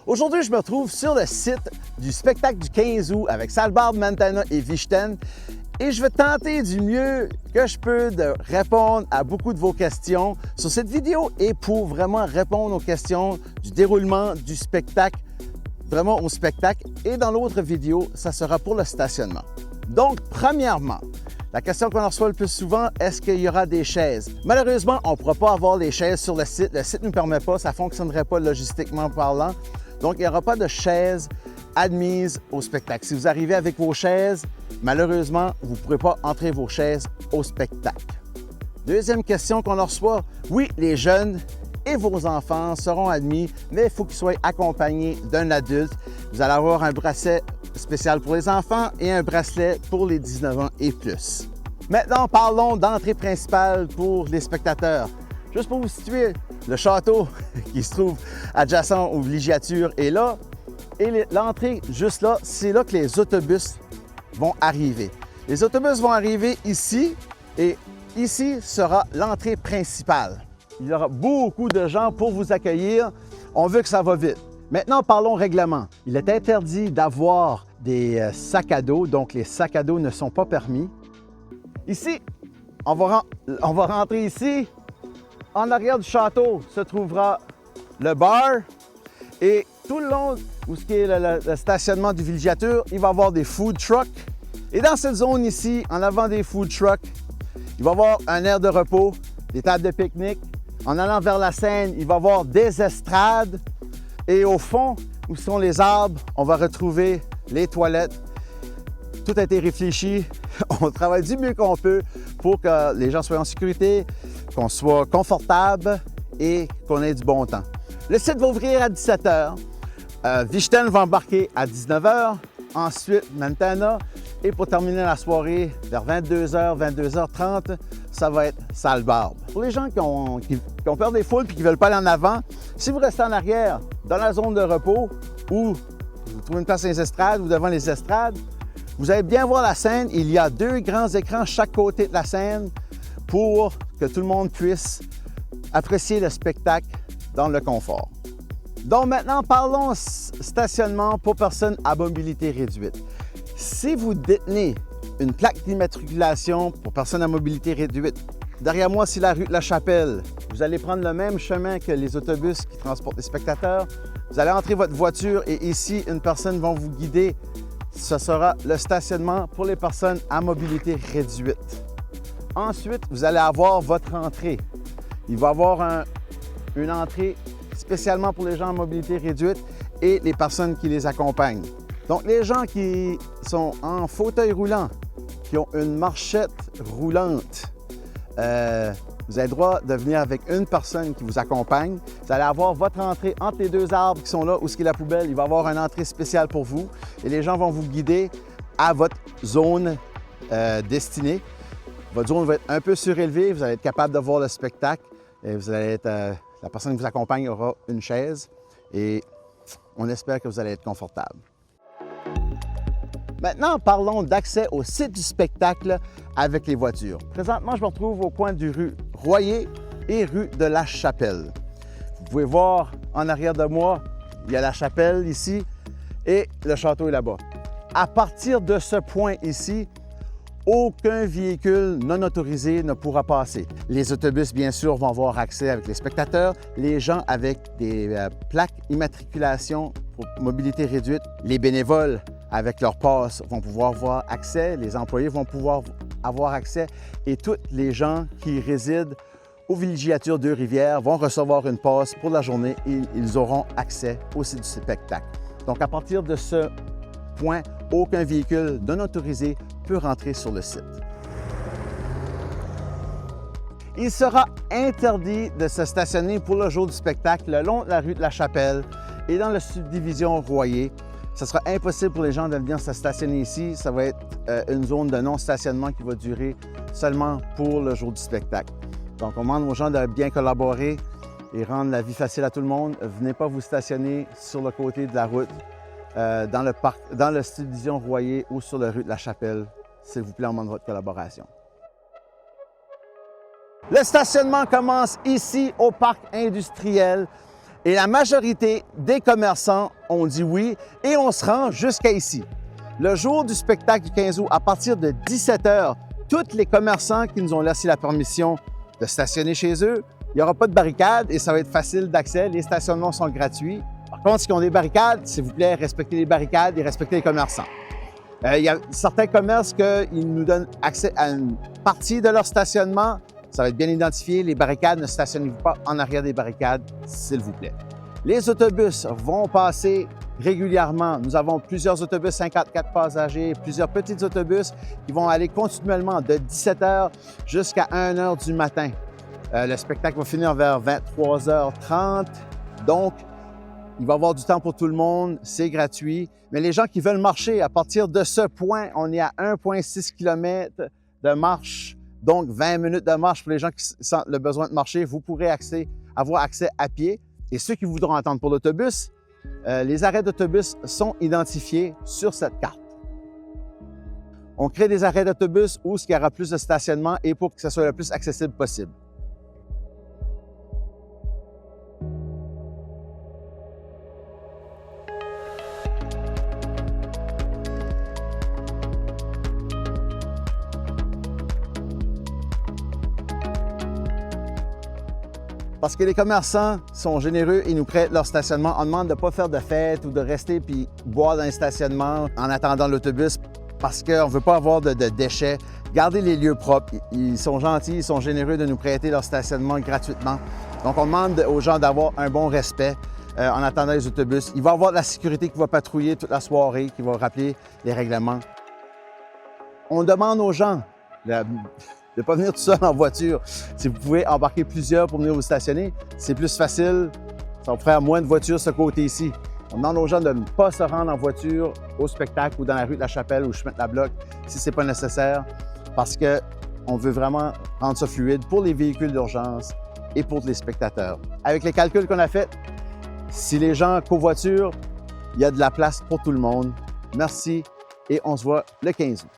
Aujourd'hui, je me trouve sur le site du spectacle du 15 août avec Svalbard, Montana et Vichten et je vais tenter du mieux que je peux de répondre à beaucoup de vos questions sur cette vidéo et pour vraiment répondre aux questions du déroulement du spectacle, vraiment au spectacle. Et dans l'autre vidéo, ça sera pour le stationnement. Donc, premièrement, la question qu'on reçoit le plus souvent, est-ce qu'il y aura des chaises? Malheureusement, on ne pourra pas avoir les chaises sur le site. Le site ne nous permet pas, ça ne fonctionnerait pas logistiquement parlant. Donc, il n'y aura pas de chaises admises au spectacle. Si vous arrivez avec vos chaises, malheureusement, vous ne pourrez pas entrer vos chaises au spectacle. Deuxième question qu'on reçoit, oui, les jeunes et vos enfants seront admis, mais il faut qu'ils soient accompagnés d'un adulte. Vous allez avoir un bracelet spécial pour les enfants et un bracelet pour les 19 ans et plus. Maintenant, parlons d'entrée principale pour les spectateurs. Juste pour vous situer, le château qui se trouve adjacent aux villégiatures est là. Et l'entrée juste là, c'est là que les autobus vont arriver. Les autobus vont arriver ici et ici sera l'entrée principale. Il y aura beaucoup de gens pour vous accueillir. On veut que ça va vite. Maintenant, parlons règlement. Il est interdit d'avoir des sacs à dos, donc les sacs à dos ne sont pas permis. Ici, on va rentrer ici. En arrière du château se trouvera le bar et tout le long où ce qui est le stationnement du villégiature, il va y avoir des food trucks. Et dans cette zone ici, en avant des food trucks, il va y avoir un aire de repos, des tables de pique-nique. En allant vers la Seine, il va y avoir des estrades. Et au fond, où sont les arbres, on va retrouver les toilettes. Tout a été réfléchi. On travaille du mieux qu'on peut pour que les gens soient en sécurité, qu'on soit confortable et qu'on ait du bon temps. Le site va ouvrir à 17 h. Vichten va embarquer à 19 h. Ensuite, Montana. Et pour terminer la soirée, vers 22 h, 22 h 30, ça va être Svalbard. Pour les gens qui ont peur des foules et qui ne veulent pas aller en avant, si vous restez en arrière, dans la zone de repos, ou vous trouvez une place dans les estrades ou devant les estrades, vous allez bien voir la scène. Il y a deux grands écrans chaque côté de la scène pour que tout le monde puisse apprécier le spectacle dans le confort. Donc maintenant, parlons stationnement pour personnes à mobilité réduite. Si vous détenez une plaque d'immatriculation pour personnes à mobilité réduite, derrière moi, c'est la rue de la Chapelle. Vous allez prendre le même chemin que les autobus qui transportent les spectateurs. Vous allez entrer votre voiture et ici, une personne va vous guider. Ce sera le stationnement pour les personnes à mobilité réduite. Ensuite, vous allez avoir votre entrée. Il va y avoir une entrée spécialement pour les gens à mobilité réduite et les personnes qui les accompagnent. Donc, les gens qui sont en fauteuil roulant, qui ont une marchette roulante, vous avez le droit de venir avec une personne qui vous accompagne. Vous allez avoir votre entrée entre les deux arbres qui sont là, où est la poubelle. Il va y avoir une entrée spéciale pour vous et les gens vont vous guider à votre zone destinée. Votre zone va être un peu surélevée, vous allez être capable de voir le spectacle et vous allez être, la personne qui vous accompagne aura une chaise et on espère que vous allez être confortable. Maintenant, parlons d'accès au site du spectacle avec les voitures. Présentement, je me retrouve au coin du rue Royer et rue de la Chapelle. Vous pouvez voir en arrière de moi, il y a la chapelle ici et le château est là-bas. À partir de ce point ici, aucun véhicule non autorisé ne pourra passer. Les autobus, bien sûr, vont avoir accès avec les spectateurs. Les gens avec des plaques immatriculation pour mobilité réduite, les bénévoles avec leur passe vont pouvoir avoir accès, les employés vont pouvoir avoir accès et tous les gens qui résident aux villégiatures de Rivière vont recevoir une passe pour la journée et ils auront accès au site du spectacle. Donc, à partir de ce point, aucun véhicule non autorisé peut rentrer sur le site. Il sera interdit de se stationner pour le jour du spectacle le long de la rue de la Chapelle et dans la subdivision Royer. Ce sera impossible pour les gens de venir se stationner ici. Ça va être une zone de non-stationnement qui va durer seulement pour le jour du spectacle. Donc, on demande aux gens de bien collaborer et rendre la vie facile à tout le monde. Venez pas vous stationner sur le côté de la route, dans le parc, dans la subdivision Royer ou sur la rue de la Chapelle. S'il vous plaît, on demande votre collaboration. Le stationnement commence ici au parc industriel. Et la majorité des commerçants ont dit oui et on se rend jusqu'à ici. Le jour du spectacle du 15 août, à partir de 17 h, tous les commerçants qui nous ont laissé la permission de stationner chez eux, il n'y aura pas de barricade et ça va être facile d'accès. Les stationnements sont gratuits. Par contre, s'ils ont des barricades, s'il vous plaît, respectez les barricades et respectez les commerçants. Il y a certains commerces qui nous donnent accès à une partie de leur stationnement. Ça va être bien identifié. Les barricades, ne stationnez-vous pas en arrière des barricades, s'il vous plaît. Les autobus vont passer régulièrement. Nous avons plusieurs autobus 54 passagers, plusieurs petits autobus qui vont aller continuellement de 17 h jusqu'à 1 h du matin. Le spectacle va finir vers 23 h 30. Donc, il va y avoir du temps pour tout le monde, c'est gratuit. Mais les gens qui veulent marcher, à partir de ce point, on est à 1,6 km de marche. Donc, 20 minutes de marche pour les gens qui sentent le besoin de marcher. Vous pourrez avoir accès à pied. Et ceux qui voudront attendre pour l'autobus, les arrêts d'autobus sont identifiés sur cette carte. On crée des arrêts d'autobus où il y aura plus de stationnement et pour que ce soit le plus accessible possible. Parce que les commerçants sont généreux et nous prêtent leur stationnement. On demande de ne pas faire de fête ou de rester puis boire dans les stationnements en attendant l'autobus parce qu'on ne veut pas avoir de déchets. Gardez les lieux propres. Ils sont gentils, ils sont généreux de nous prêter leur stationnement gratuitement. Donc, on demande aux gens d'avoir un bon respect en attendant les autobus. Il va y avoir de la sécurité qui va patrouiller toute la soirée, qui va rappeler les règlements. On demande aux gens de ne pas venir tout seul en voiture. Si vous pouvez embarquer plusieurs pour venir vous stationner, c'est plus facile. Ça va faire moins de voitures de ce côté-ci. On demande aux gens de ne pas se rendre en voiture au spectacle ou dans la rue de la Chapelle ou Schmitt-la-Bloc si ce n'est pas nécessaire parce qu'on veut vraiment rendre ça fluide pour les véhicules d'urgence et pour les spectateurs. Avec les calculs qu'on a faits, si les gens covoiturent, il y a de la place pour tout le monde. Merci et on se voit le 15 août.